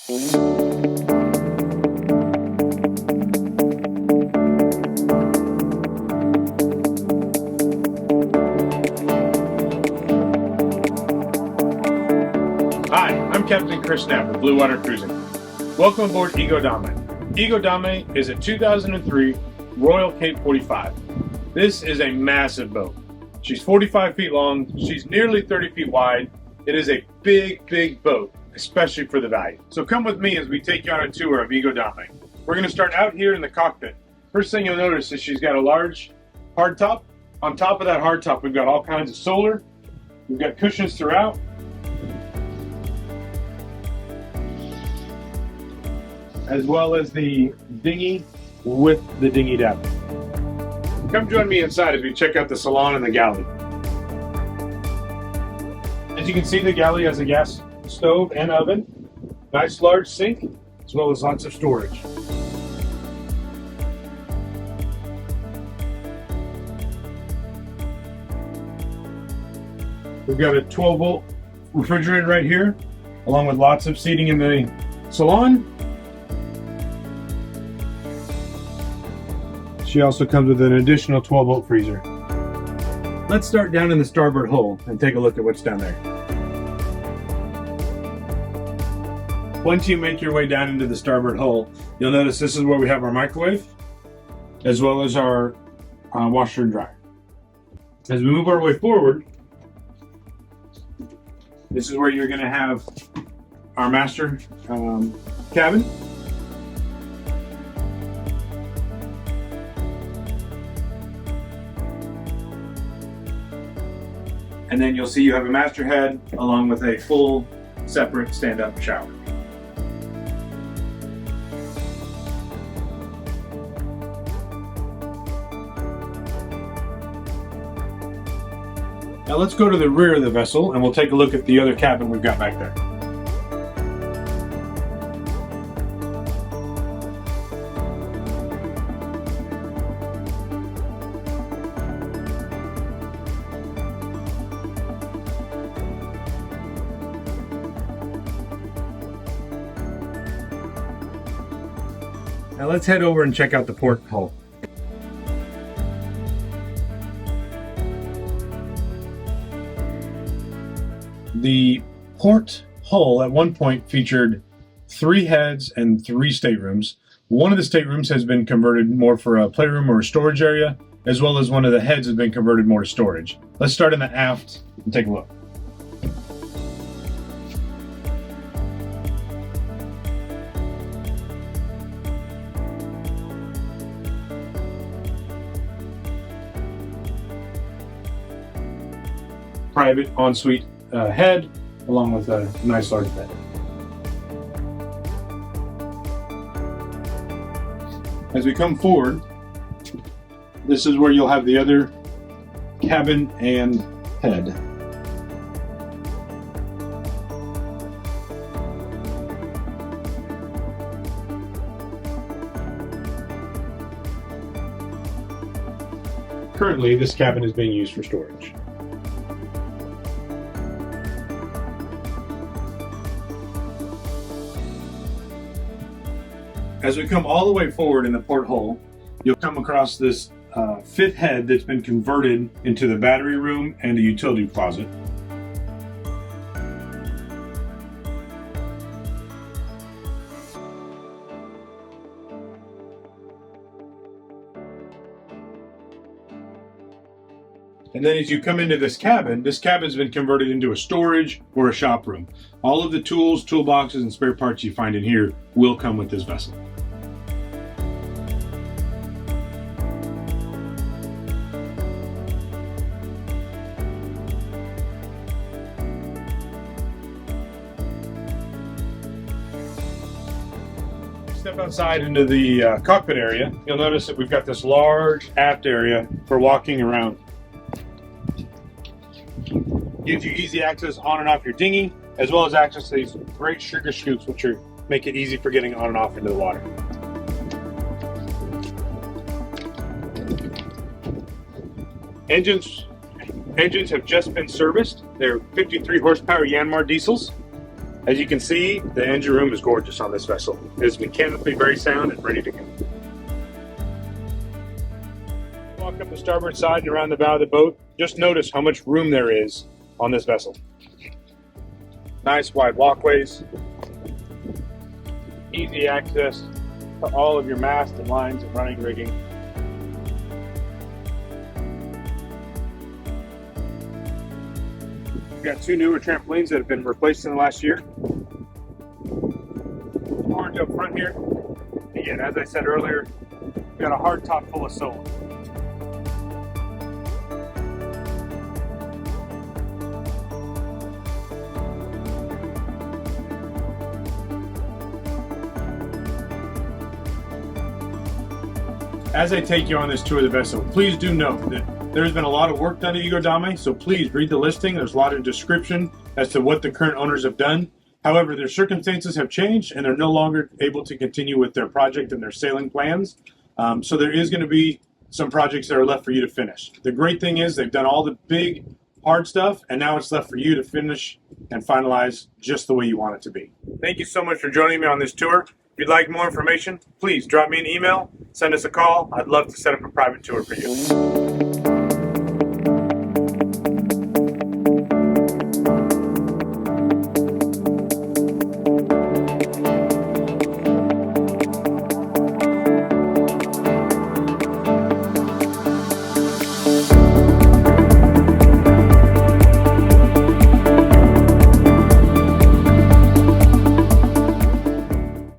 Hi, I'm Captain Chris Knapp with Blue Water Cruising. Welcome aboard Domi. Domi is a 2003 Royal Cape 45. This is a massive boat. She's 45 feet long, she's nearly 30 feet wide. It is a big boat, especially for the value. So come with me as we take you on a tour of Domi. We're going to start out here in the cockpit. First thing you'll notice is she's got a large hardtop. On top of that hardtop, we've got all kinds of solar. We've got cushions throughout. As well as the dinghy with the dinghy deck. Come join me inside as we check out the Salon and the galley. As you can see, the galley has a gas stove and oven, nice large sink, as well as lots of storage. We've got a 12-volt refrigerator right here, along with lots of seating in the Salon. She also comes with an additional 12-volt freezer. Let's start down in the starboard hull and take a look at what's down there. Once you make your way down into the starboard hull, you'll notice this is where we have our microwave, as well as our washer and dryer. As we move our way forward, this is where you're going to have our master cabin. And then you'll see you have a master head along with a full separate stand-up shower. Now let's go to the rear of the vessel and we'll take a look at the other cabin we've got back there. Now let's head over and check out the port hull. The port hull at one point featured 3 heads and 3 staterooms. One of the staterooms has been converted more for a playroom or a storage area, as well as one of the heads has been converted more to storage. Let's start in the aft and take a look. Private ensuite head, along with a nice large bed. As we come forward, this is where you'll have the other cabin and head. Currently, this cabin is being used for storage. As we come all the way forward in the port hull, you'll come across this 5th head that's been converted into the battery room and a utility closet. And then as you come into this cabin's been converted into a storage or a shop room. All of the tools, toolboxes, and spare parts you find in here will come with this vessel. Step outside into the cockpit area, you'll notice that we've got this large aft area for walking around. Gives you easy access on and off your dinghy, as well as access to these great sugar scoops, which make it easy for getting on and off into the water. Engines have just been serviced. They're 53 horsepower Yanmar diesels. As you can see, the engine room is gorgeous on this vessel. It is mechanically very sound and ready to go. Walk up the starboard side and around the bow of the boat. Just notice how much room there is on this vessel. Nice wide walkways. Easy access to all of your mast and lines and running rigging. We've got 2 newer trampolines that have been replaced in the last year. Orange up front here. Again, as I said earlier, we've got a hard top full of Salon. As I take you on this tour of the vessel, please do note that there's been a lot of work done at igod, so please read the listing. There's a lot of description as to what the current owners have done. However, their circumstances have changed and they're no longer able to continue with their project and their sailing plans. So there is going to be some projects that are left for you to finish. The great thing is they've done all the big, hard stuff, and now it's left for you to finish and finalize just the way you want it to be. Thank you so much for joining me on this tour. If you'd like more information, please drop me an email, send us a call. I'd love to set up a private tour for you.